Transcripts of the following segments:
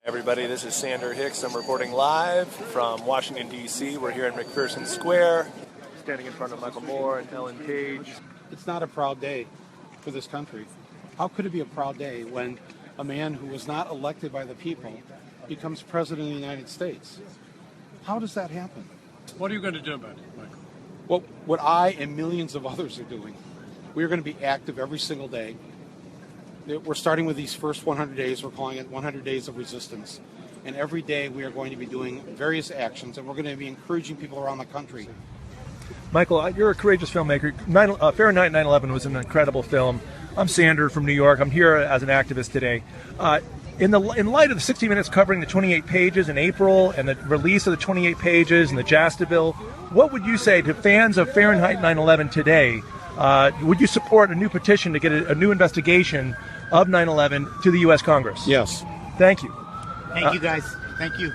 Everybody, this is Sander Hicks. I'm reporting live from Washington, D.C. We're here in McPherson Square, standing in front of Michael Moore and Ellen Page. It's not a proud day for this country. How could it be a proud day when a man who was not elected by the people becomes president of the United States? How does that happen? What are you going to do about it, Michael? Well, what I and millions of others are doing, we're going to be active every single day. We're starting with these first 100 days. We're calling it 100 Days of Resistance. And every day we are going to be doing various actions, and we're going to be encouraging people around the country. Michael, you're a courageous filmmaker. Fahrenheit 9/11 was an incredible film. I'm Sander from New York. I'm here as an activist today. In light of the 60 Minutes covering the 28 pages in April and the release of the 28 pages and the JASTA bill, what would you say to fans of Fahrenheit 9/11 today? Would you support a new petition to get a new investigation of 9/11 to the U.S. Congress? Yes. Thank you. Thank you, guys. Thank you.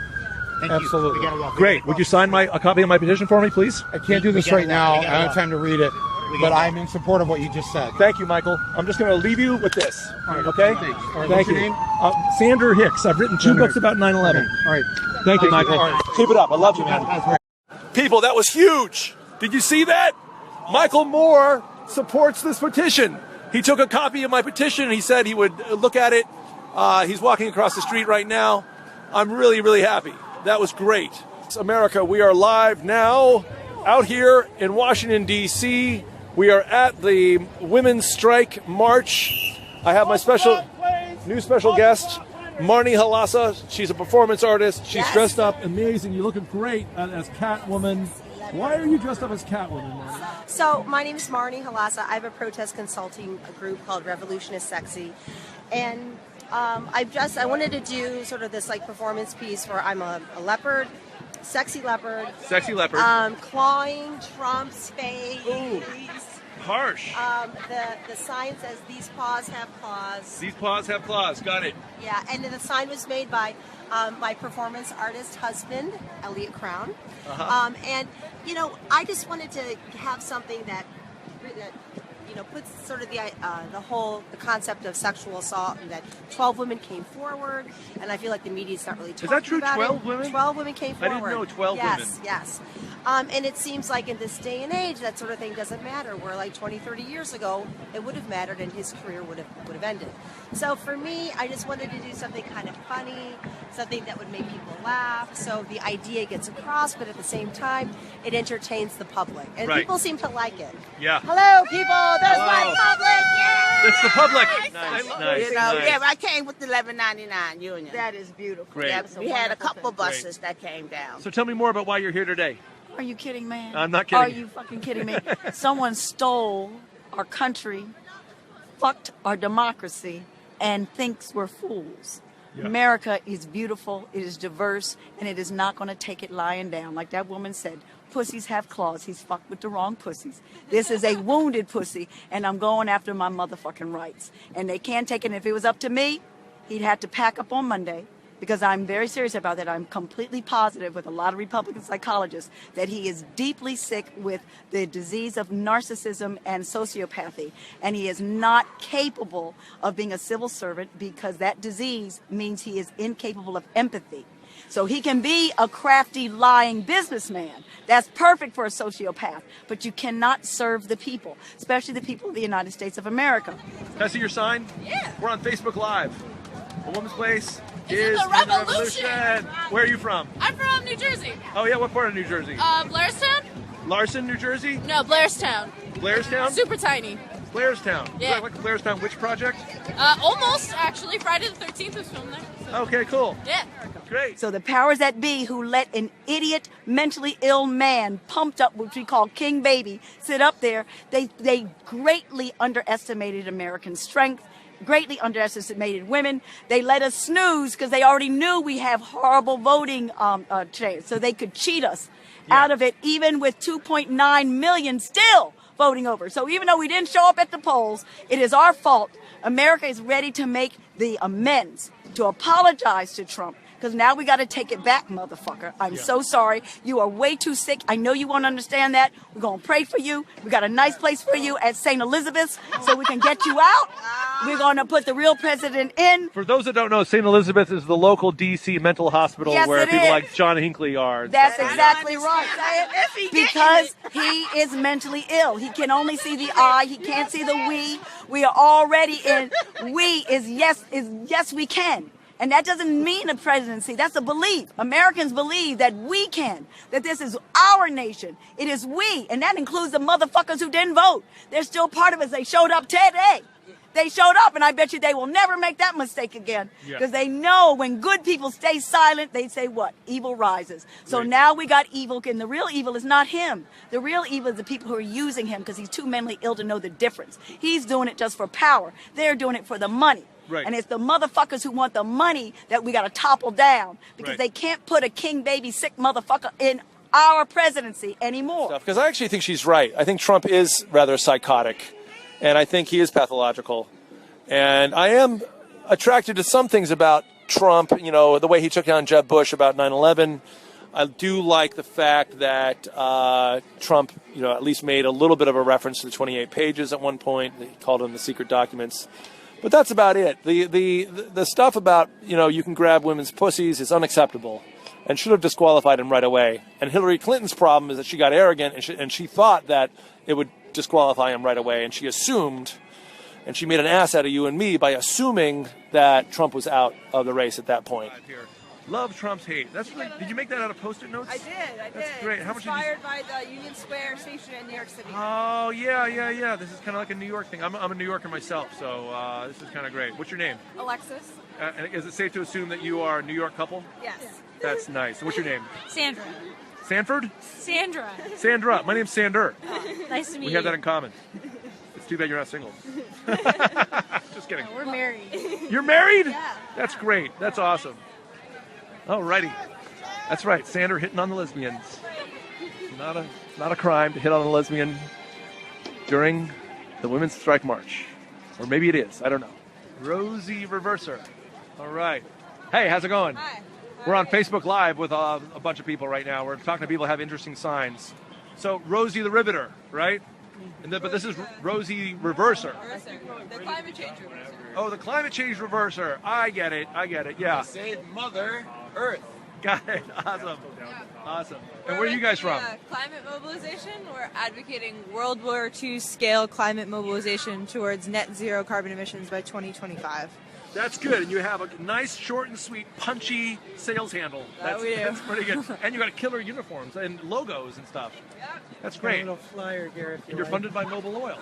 Thank Absolutely. you. Great. Would you sign a copy of my petition for me, please? I can't do this right now. I don't have time to read it, but I'm in support of what you just said. Thank you, Michael. I'm just going to leave you with this. All right. Okay? Thanks. All right, Thank what's your you. name? Sander Hicks. I've written two books about 9/11. All right. Thank you, Michael. All right. Keep it up. I love you, man. People, that was huge. Did you see that? Michael Moore supports this petition. He took a copy of my petition and he said he would look at it. He's walking across the street right now. I'm really, really happy. That was great. America, we are live now out here in Washington, D.C. We are at the Women's Strike March. I have my new special guest, Marnie Halassa. She's a performance artist. She's dressed up amazing. You're looking great as Catwoman. Why are you dressed up as Catwoman, Marnie? So my name is Marnie Halassa. I have a protest consulting group called Revolution is Sexy, and I wanted to do sort of this like performance piece where I'm a leopard, sexy leopard, clawing Trump's face. Ooh, harsh. The sign says "These paws have claws." These paws have claws. Got it. Yeah, and the sign was made by my performance artist husband, Elliot Crown. And I just wanted to have something that puts sort of the concept of sexual assault, and that 12 women came forward, and I feel like the media's not really talking about it. Is that true? 12 women? 12 women came forward. I didn't know 12 women. Yes. And it seems like in this day and age, that sort of thing doesn't matter. Where like 20, 30 years ago, it would have mattered, and his career would have ended. So for me, I just wanted to do something kind of funny, something that would make people laugh. So the idea gets across, but at the same time, it entertains the public, and people seem to like it. Yeah. Hello, people. There's my public. Yeah. It's the public. Nice. Yeah, I came with the 1199 union. That is beautiful. Great. Yeah, we had a couple buses that came down. So tell me more about why you're here today. Are you kidding, man? I'm not kidding. Are you fucking kidding me? Someone stole our country, fucked our democracy, and thinks we're fools. Yeah. America is beautiful, it is diverse, and it is not going to take it lying down. Like that woman said, pussies have claws. He's fucked with the wrong pussies. This is a wounded pussy, and I'm going after my motherfucking rights. And they can't take it. And if it was up to me, he'd have to pack up on Monday, because I'm very serious about that. I'm completely positive with a lot of Republican psychologists that he is deeply sick with the disease of narcissism and sociopathy, and he is not capable of being a civil servant, because that disease means he is incapable of empathy. So he can be a crafty, lying businessman. That's perfect for a sociopath, but you cannot serve the people, especially the people of the United States of America. Can I see your sign? Yeah. We're on Facebook Live. A woman's place is the revolution. Where are you from? I'm from New Jersey. Oh, yeah, what part of New Jersey? Blairstown? Larson, New Jersey? No, Blairstown. Blairstown? Super tiny. Blairstown. Yeah. Is that like Blairstown Witch Project? Almost, actually. Friday the 13th was filmed there. So. Okay, cool. Yeah. Great. So the powers that be who let an idiot, mentally ill man, pumped up, which we call King Baby, sit up there, they greatly underestimated American strength, greatly underestimated women. They let us snooze because they already knew we have horrible voting today, so they could cheat us out of it, even with 2.9 million still voting over. So even though we didn't show up at the polls, it is our fault. America is ready to make the amends, to apologize to Trump, because now we got to take it back, motherfucker. I'm so sorry. You are way too sick. I know you won't understand that. We're going to pray for you. We got a nice place for you at St. Elizabeth's so we can get you out. We're going to put the real president in. For those that don't know, St. Elizabeth is the local D.C. mental hospital Yes, where it people is. like John Hinckley are. That's exactly right. Because he is mentally ill. He can only see the I. He can't see the we. We are already in. We is yes we can. And that doesn't mean a presidency. That's a belief. Americans believe that we can, that this is our nation. It is we, and that includes the motherfuckers who didn't vote. They're still part of us. They showed up today. They showed up, and I bet you they will never make that mistake again. Because they know when good people stay silent, they say what? Evil rises. So now we got evil, and the real evil is not him. The real evil is the people who are using him because he's too mentally ill to know the difference. He's doing it just for power. They're doing it for the money. Right. And it's the motherfuckers who want the money that we got to topple down because they can't put a king baby sick motherfucker in our presidency anymore. Because I actually think she's right. I think Trump is rather psychotic, and I think he is pathological. And I am attracted to some things about Trump, you know, the way he took down Jeb Bush about 9/11. I do like the fact that Trump, you know, at least made a little bit of a reference to the 28 pages at one point. He called them the secret documents. But that's about it. The stuff about, you know, you can grab women's pussies is unacceptable and should have disqualified him right away. And Hillary Clinton's problem is that she got arrogant and she thought that it would disqualify him right away. And she assumed, and she made an ass out of you and me by assuming that Trump was out of the race at that point. Love Trump's hate. That's really, did you make that out of Post-it notes? I did. That's great. How much did you... Inspired by the Union Square station in New York City. Oh, yeah. This is kind of like a New York thing. I'm a New Yorker myself, so this is kind of great. What's your name? Alexis. And is it safe to assume that you are a New York couple? Yes. That's nice. And what's your name? Sandra. Sanford? Sandra. Sandra. My name's Sander. Nice to meet you. We have that in common. It's too bad you're not single. Just kidding. We're married. You're married? Yeah. That's great. That's awesome. Alrighty. That's right. Sander hitting on the lesbians. Not a crime to hit on a lesbian during the Women's Strike March. Or maybe it is. I don't know. Rosie Reverser. All right. Hey, how's it going? Hi. We're on Facebook Live with a bunch of people right now. We're talking to people who have interesting signs. So, Rosie the Riveter, right? But this is Rosie Reverser. The climate change reverser. Oh, the climate change reverser. I get it. Yeah. Save Mother Earth. Got it. Awesome. And where are you guys from? Climate mobilization. We're advocating World War II scale climate mobilization towards net zero carbon emissions by 2025. That's good. And you have a nice, short and sweet, punchy sales handle. That we do. That's pretty good. And you got killer uniforms and logos and stuff. Yep. That's great. A little flyer here. And you're funded by Mobil Oil.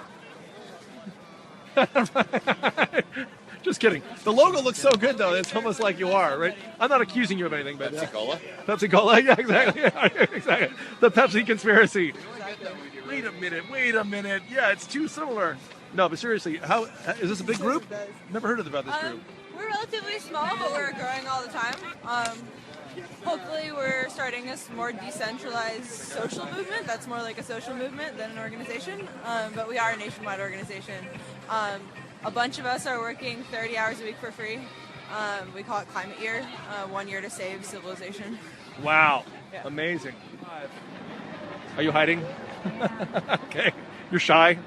Just kidding. The logo looks so good, though. It's almost like you are, right? I'm not accusing you of anything, but Pepsi-Cola? Pepsi-Cola, yeah, exactly. Exactly. The Pepsi conspiracy. Wait a minute. Yeah, it's too similar. No, but seriously, how is this a big group? Never heard about this group. We're relatively small, but we're growing all the time. Hopefully we're starting a more decentralized social movement that's more like a social movement than an organization, but we are a nationwide organization. A bunch of us are working 30 hours a week for free. We call it Climate Year, 1 year to save civilization. Wow. Yeah. Amazing. Are you hiding? Okay. You're shy?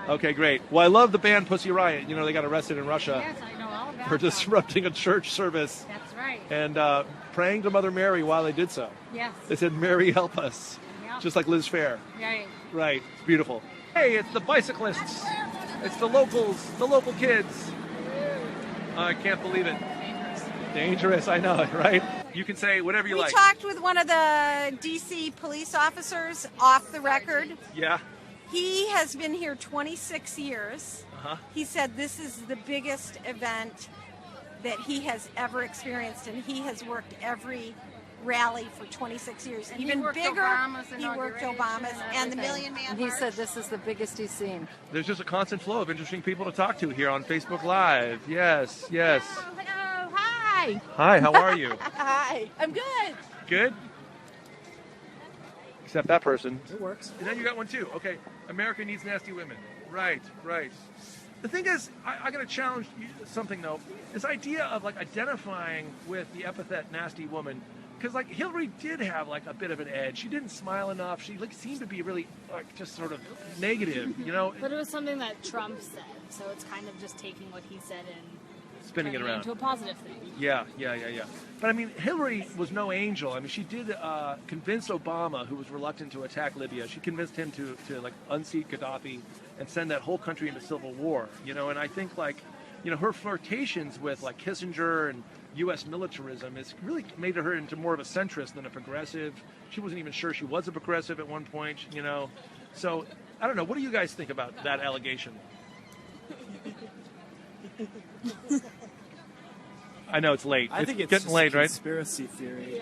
Okay, great. Well, I love the band Pussy Riot. You know, they got arrested in Russia Yes, I know all about for disrupting a church service That's right. and praying to Mother Mary while they did so. Yes. They said, Mary, help us. Yeah. Just like Liz Phair. Right. Right. It's beautiful. Hey, it's the bicyclists. It's the locals, the local kids. I can't believe it. Dangerous, I know it, right? You can say whatever you We like. talked with one of the D.C. police officers off the record. Yeah. He has been here 26 years. Uh-huh. He said this is the biggest event that he has ever experienced, and he has worked every rally for 26 years. And he even worked bigger, Obama's he worked inauguration Obama's and the everything. Million Man And he March. said this is the biggest he's seen. There's just a constant flow of interesting people to talk to here on Facebook Live. Yes, yes. Hello, hi. Hi, how are you? Hi, I'm good. Good? Except that person. It works. And then you got one too. Okay, America needs nasty women. Right. The thing is, I got to challenge something though. This idea of like identifying with the epithet nasty woman because like Hillary did have like a bit of an edge. She didn't smile enough. She like seemed to be really like just sort of negative, you know. But it was something that Trump said, so it's kind of just taking what he said and spinning it around into a positive thing. Yeah. But I mean, Hillary was no angel. I mean, she did convince Obama, who was reluctant to attack Libya. She convinced him to like unseat Gaddafi and send that whole country into civil war. You know, and I think like, you know, her flirtations with like Kissinger and U.S. militarism has really made her into more of a centrist than a progressive. She wasn't even sure she was a progressive at one point. You know, so I don't know. What do you guys think about that allegation? I know it's late. I think it's getting just late, a right? conspiracy theory.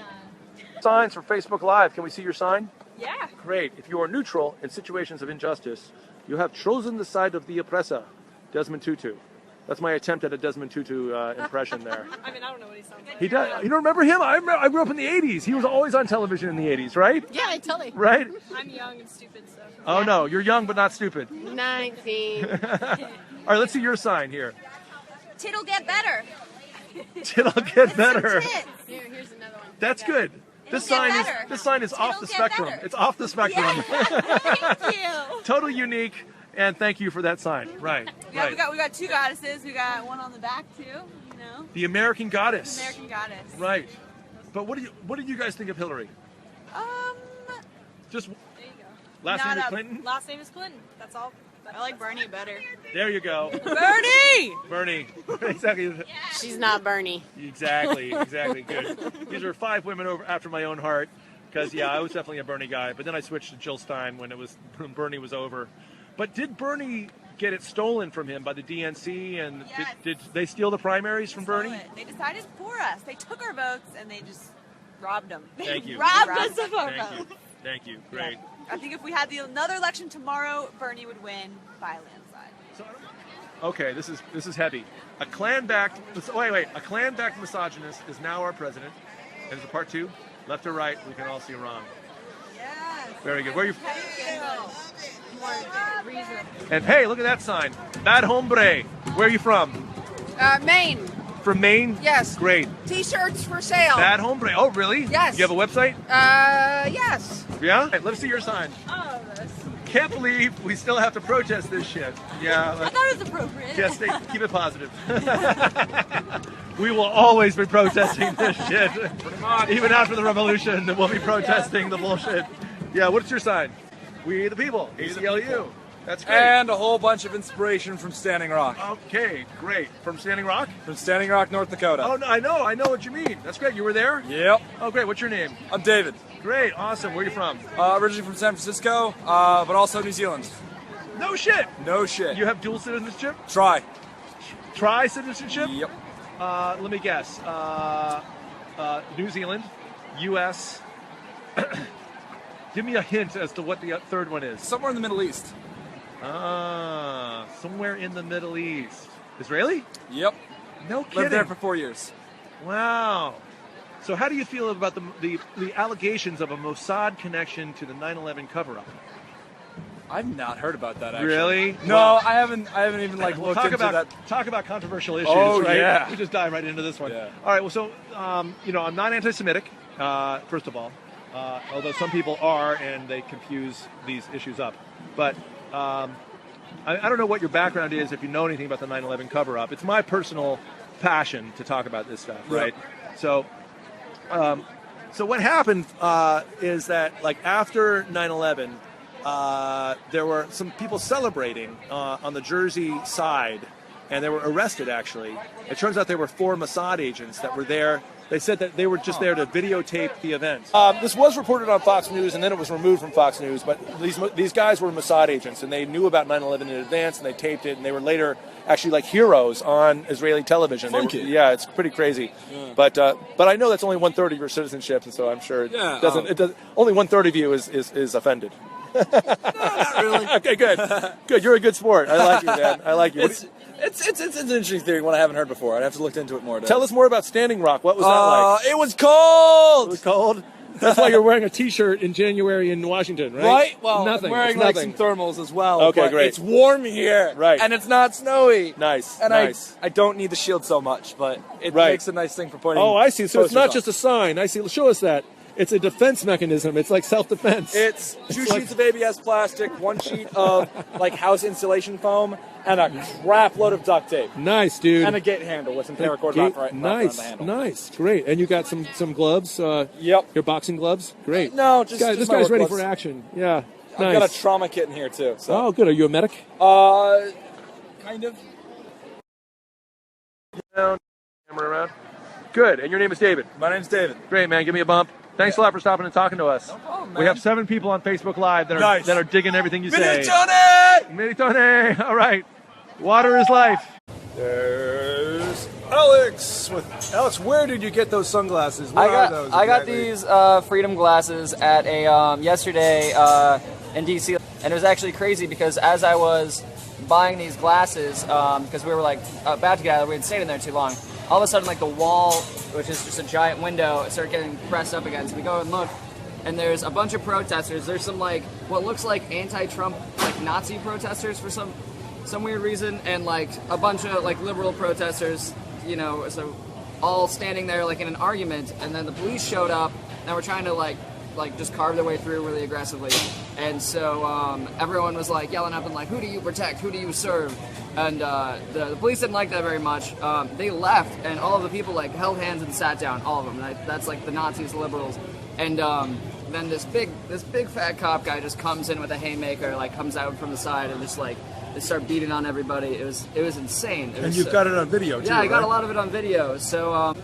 Signs for Facebook Live. Can we see your sign? Yeah. Great. If you are neutral in situations of injustice, you have chosen the side of the oppressor. Desmond Tutu. That's my attempt at a Desmond Tutu impression there. I mean, I don't know what he sounds like. He does. You don't remember him? I grew up in the 80s. He was always on television in the 80s, right? Yeah, totally. Right? I'm young and stupid, so. Oh, no. You're young but not stupid. 19. All right, let's see your sign here. Tit'll get better. It'll get better. Here's another one. That's good. This sign is off the spectrum. better. It's off the spectrum. Thank you. Totally unique, and thank you for that sign. Right. Yeah, right. we got two goddesses. We got one on the back too. You know, The American Goddess. American goddess. Right. But what do you guys think of Hillary? Just There you go. last name is Clinton. Last name is Clinton. That's all. I like Bernie better. There you go. Bernie. Bernie. Exactly. She's not Bernie. Exactly. Good. These are 5 women over after my own heart. Because yeah, I was definitely a Bernie guy, but then I switched to Jill Stein when Bernie was over. But did Bernie get it stolen from him by the DNC? And Yes. did they steal the primaries from Bernie? They decided for us. They took our votes and they just robbed them. Thank you. Robbed us of our Thank you. votes. Thank you. Great. I think if we had another election tomorrow, Bernie would win by a landslide. Okay, this is heavy. A clan-backed misogynist is now our president. And it's a part 2. Left or right, we can all see wrong. Yes. Very good. Where are you? Reason. And hey, look at that sign. Bad hombre. Where are you from? Maine. From Maine? Yes. Great. T-shirts for sale. Bad hombre. Oh, really? Yes. You have a website? Yes. Yeah? Hey, let's see your sign. Oh, Can't believe we still have to protest this shit. Yeah. I thought it was appropriate. Yes, keep it positive. We will always be protesting this shit. Even after the revolution, we'll be protesting the bullshit. Yeah, what's your sign? We the people. ACLU. That's great. And a whole bunch of inspiration from Standing Rock. Okay, great. From Standing Rock? From Standing Rock, North Dakota. Oh, no, I know what you mean. That's great. You were there? Yep. Oh, great. What's your name? I'm David. Great. Awesome. Where are you from? Originally from San Francisco, but also New Zealand. No shit. No shit. You have dual citizenship? Try. Try citizenship? Yep. Let me guess. New Zealand, U.S. Give me a hint as to what the third one is. Somewhere in the Middle East. Somewhere in the Middle East. Israeli? Yep. No kidding. Lived there for 4 years. Wow. So how do you feel about the allegations of a Mossad connection to the 9/11 cover-up? I've not heard about that, actually. Really? No, Well, I haven't even like looked into that. Talk about controversial issues, Oh, right? yeah. We just dive right into this one. Yeah. All right, well, so, I'm not anti-Semitic, first of all, although some people are, and they confuse these issues up. But I don't know what your background is, if you know anything about the 9/11 cover-up. It's my personal passion to talk about this stuff, right? So what happened is that, like, after 9/11, there were some people celebrating on the Jersey side, and they were arrested, actually. It turns out there were 4 Mossad agents that were there. They said that they were just there to videotape the event. This was reported on Fox News, and then it was removed from Fox News, but these guys were Mossad agents, and they knew about 9/11 in advance, and they taped it, and they were later actually like heroes on Israeli television. Yeah, it's pretty crazy. Yeah. But I know that's only 1/3 of your citizenship, and so I'm sure it doesn't. Only 1/3 of you is offended. No, not really. Okay, good. Good. You're a good sport. I like you, man. I like you. It's an interesting theory, one I haven't heard before. I'd have to look into it more. Tell us more about Standing Rock. What was that like? It was cold. It was cold? That's why you're wearing a T-shirt in January in Washington, right? Right? Well, nothing. I'm wearing It's like nothing. some thermals as well. Okay, but great. It's warm here. Right. And it's not snowy. Nice. And nice. I don't need the shield so much, but it Right. makes a nice thing for putting. Oh, I see. So it's posters not up. just a sign. I see. Show us that. It's a defense mechanism. It's like self-defense. It's two like- sheets of ABS plastic, one sheet of like house insulation foam, and a crap load of duct tape. Nice, dude. And a gate handle with some paracord wrapped around Nice, the handle. nice, great. And you got some gloves. Yep. Your boxing gloves. Great. No, just this my guy's work ready gloves. for action. Yeah. I've Nice. got a trauma kit in here too. So. Oh, good. Are you a medic? Kind of. Camera around. Good. And your name is David. My name's David. Great, man. Give me a bump. Thanks a lot for stopping and talking to us. No problem, man. We have 7 people on Facebook Live that are Nice. that are digging everything you say. Tony! Mini Tony. All right. Water is life. There's Alex. Alex, where did you get those sunglasses? What are those? I got exactly? these freedom glasses at a yesterday in D.C. and it was actually crazy because as I was buying these glasses, because we were like about to get out of there, we had stayed in there too long. All of a sudden, like the wall, which is just a giant window, started getting pressed up again. So we go and look, and there's a bunch of protesters. There's some like what looks like anti-Trump, like Nazi protesters for some weird reason, and like a bunch of like liberal protesters, you know, so all standing there like in an argument. And then the police showed up, and we're trying to like just carve their way through really aggressively. And so everyone was like yelling up and like, who do you protect? Who do you serve? And the police didn't like that very much. They left, and all of the people like held hands and sat down, all of them. That's like the Nazis, the liberals. And then this big fat cop guy just comes in with a haymaker, like comes out from the side and just like they start beating on everybody. It was insane. It And was, you've got it on video too. yeah, I got right? a lot of it on video. So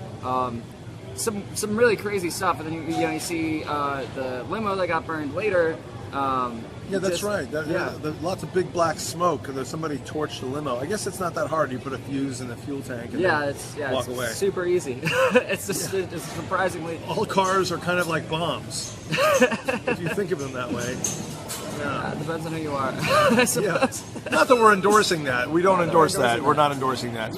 some really crazy stuff. And then you see the limo that got burned later. Yeah, that's right. There's lots of big black smoke. There's somebody torched the limo. I guess it's not that hard. You put a fuse in the fuel tank and walk away. Super easy. It's just it's surprisingly. All cars are kind of like bombs, if you think of them that way. Yeah, it depends on who you are. I suppose. Not that we're endorsing that. We don't endorse that. We're not endorsing that.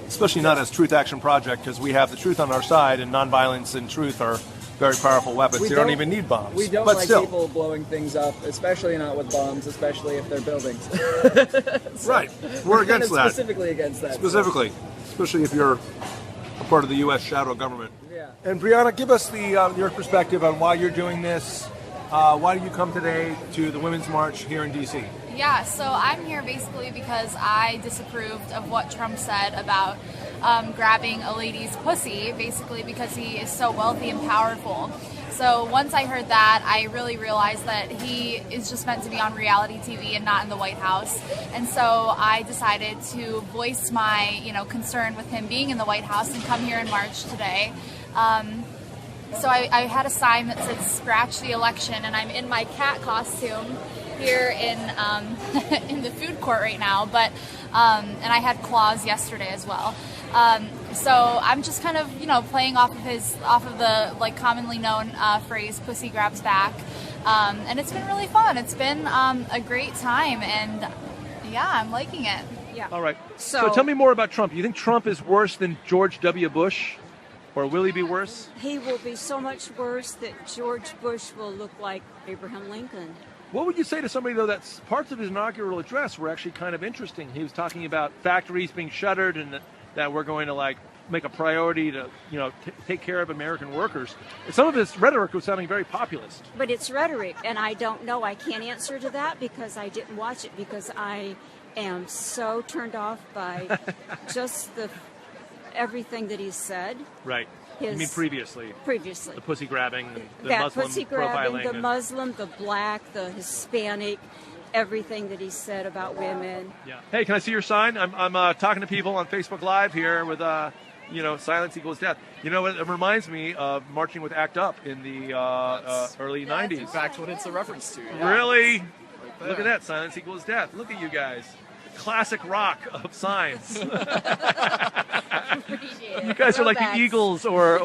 Especially not as Truth Action Project, because we have the truth on our side, and nonviolence and truth are very powerful weapons. You don't even need bombs. We don't but like still. people blowing things up, especially not with bombs, especially if they're buildings. Right. We're against that. Specifically against that. Specifically. Especially if you're a part of the U.S. shadow government. Yeah. And Brianna, give us your perspective on why you're doing this. Why did you come today to the Women's March here in D.C.? Yeah, so I'm here basically because I disapproved of what Trump said about grabbing a lady's pussy, basically because he is so wealthy and powerful. So once I heard that, I really realized that he is just meant to be on reality TV and not in the White House. And so I decided to voice my, concern with him being in the White House and come here and march today. So I had a sign that said "Scratch the Election," and I'm in my cat costume here in in the food court right now. But and I had claws yesterday as well. So I'm just kind of playing off of the like commonly known phrase "pussy grabs back," and it's been really fun. It's been a great time, and yeah, I'm liking it. Yeah. All right. So tell me more about Trump. You think Trump is worse than George W. Bush? Or will he be worse? He will be so much worse that George Bush will look like Abraham Lincoln. What would you say to somebody, though, that parts of his inaugural address were actually kind of interesting? He was talking about factories being shuttered and that we're going to, make a priority to, take care of American workers. Some of his rhetoric was sounding very populist. But it's rhetoric, and I don't know. I can't answer to that because I didn't watch it because I am so turned off by just everything that he said. Right. You mean previously? Previously. The pussy grabbing, the that Muslim pussy grabbing, profiling. the Muslim, the black, the Hispanic, everything that he said about women. Yeah. Hey, can I see your sign? I'm talking to people on Facebook Live here with, silence equals death. You know what? It reminds me of marching with ACT UP in the early 90s. In fact, what it's a reference to. Yeah. Really? Right. Look at that. Silence equals death. Look at you guys. Classic rock of signs. You guys are like the Eagles or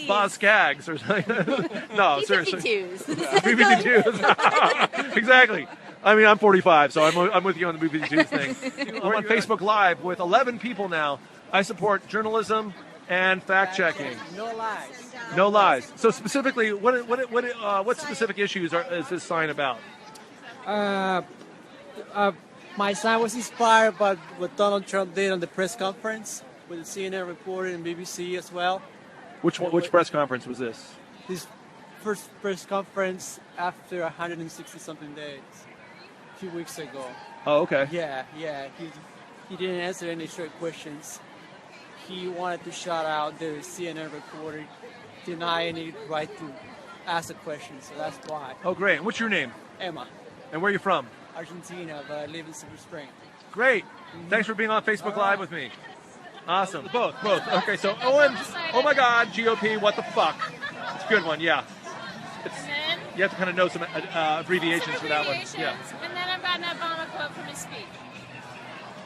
Boz Skaggs or something. No, seriously. B-52s. Exactly. I mean, I'm 45, so I'm with you on the B-52s thing. We're on Facebook Live with 11 people now. I support journalism, And fact checking. No lies. No lies. So specifically, what specific issues is this sign about? My sign was inspired by what Donald Trump did on the press conference with the CNN reporter and BBC as well. Which press conference was this? His first press conference after 160-something days, a few weeks ago. Oh, okay. Yeah. He didn't answer any straight questions. He wanted to shout out the CNN reporter, deny any right to ask a question, so that's why. Oh, great. And what's your name? Emma. And where are you from? Argentina, but I live in Silver Spring. Great. Thanks for being on Facebook Live with me. Awesome. Both. Okay, so oh my God, GOP, what the fuck? It's a good one, yeah. You have to kind of know some abbreviations for that one. Yeah. And then I've got an Obama quote from his speech.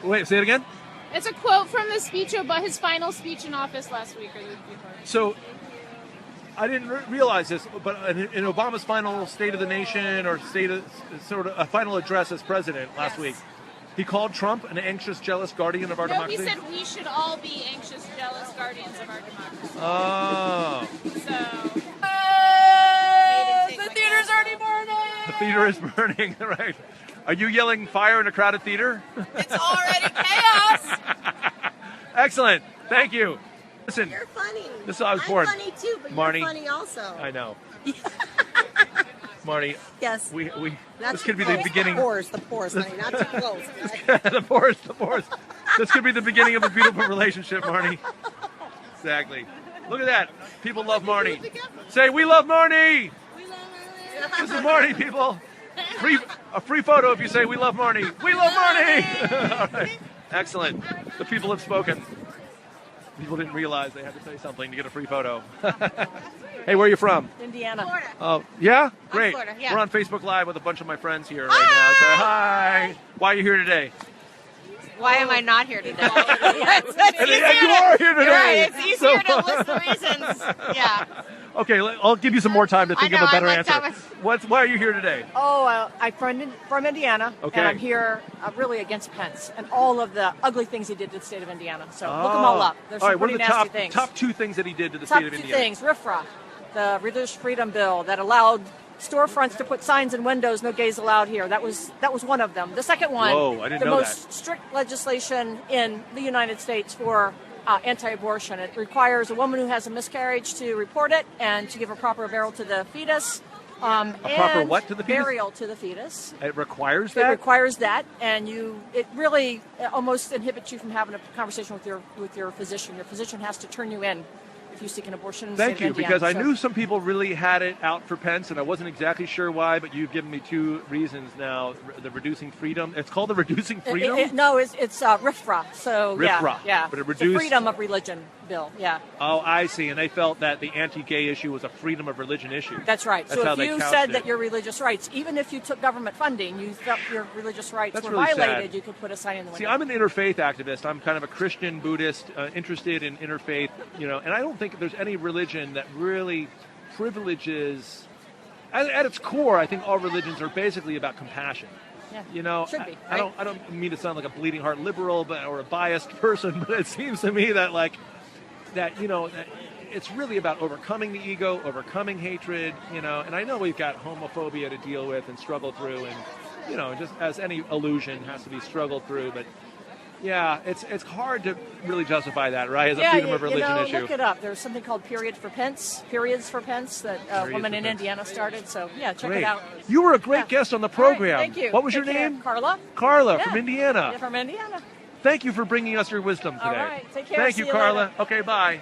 Wait, say it again? It's a quote from the speech about his final speech in office last week or the week before. So, I didn't realize this, but in Obama's final State of the Nation or sort of a final address as president last week, he called Trump an anxious, jealous guardian of our democracy? No, he said we should all be anxious, jealous guardians of our democracy. Oh. So... the theater's already burning! The theater is burning, right. Are you yelling fire in a crowded theater? It's already chaos! Excellent. Thank you. Listen. You're funny. This is how I was born. I'm funny too, but Marnie, you're funny also. I know. Marnie. Yes. This could be the beginning. The pores, honey, not too close. The pores. This could be the beginning of a beautiful relationship, Marnie. Exactly. Look at that. People love Marnie. Say, we love Marnie. This is Marnie, people. A free photo if you say, we love Marnie. We love Marnie. All right. Excellent. The people have spoken. People didn't realize they had to say something to get a free photo. Hey, where are you from? Indiana. Florida. Oh, yeah? Great. Florida, yeah. We're on Facebook Live with a bunch of my friends here right now. So, hi. Why are you here today? Why am I not here today? And you are here today. You're right. It's easier to list the reasons. Yeah. Okay, I'll give you some more time to think of a better answer. Why are you here today? Oh, I'm from Indiana, Okay. and I'm here really against Pence and all of the ugly things he did to the state of Indiana. So look them all up. There's some pretty nasty things. Top two things that he did to the state of Indiana? Top two things. RFRA, the Religious Freedom Bill that allowed storefronts to put signs in windows, no gays allowed here. That was one of them. The second one, Whoa, I didn't the know most strict legislation in the United States for anti-abortion. It requires a woman who has a miscarriage to report it and to give a proper burial to the fetus. A proper what to the fetus? Burial to the fetus. It requires that? It requires that, and it really almost inhibits you from having a conversation with your physician. Your physician has to turn you in if you seek an abortion in the state of Indiana. Because I knew some people really had it out for Pence, and I wasn't exactly sure why, but you've given me two reasons now. The reducing freedom. It's called the reducing freedom? No, it's RFRA. So, RFRA. Yeah. But it It's the reduced... freedom of religion bill, yeah. Oh, I see. And they felt that the anti-gay issue was a freedom of religion issue. That's right. That's so how if they you couched said it. that your religious rights, even if you took government funding, you felt your religious rights That's were really violated, sad. you could put a sign in the window. See, I'm an interfaith activist. I'm kind of a Christian Buddhist, interested in interfaith, and I don't think there's any religion that really privileges. At its core, I think all religions are basically about compassion. Yeah, should be, I don't mean to sound like a bleeding heart liberal, or a biased person, but it seems to me that that it's really about overcoming the ego, overcoming hatred, and I know we've got homophobia to deal with and struggle through, and just as any illusion has to be struggled through, but yeah, it's hard to really justify that, right, as a freedom of religion issue. Look it up. There's something called Periods for Pence that a woman in Indiana started, so yeah, check it out. You were a great guest on the program. All right, thank you. What was Take your care. name? Carla. Carla Yeah. from Indiana. Yeah, from Indiana. Thank you for bringing us your wisdom today. All right, take care. Thank See you, you Carla. later. Okay, bye.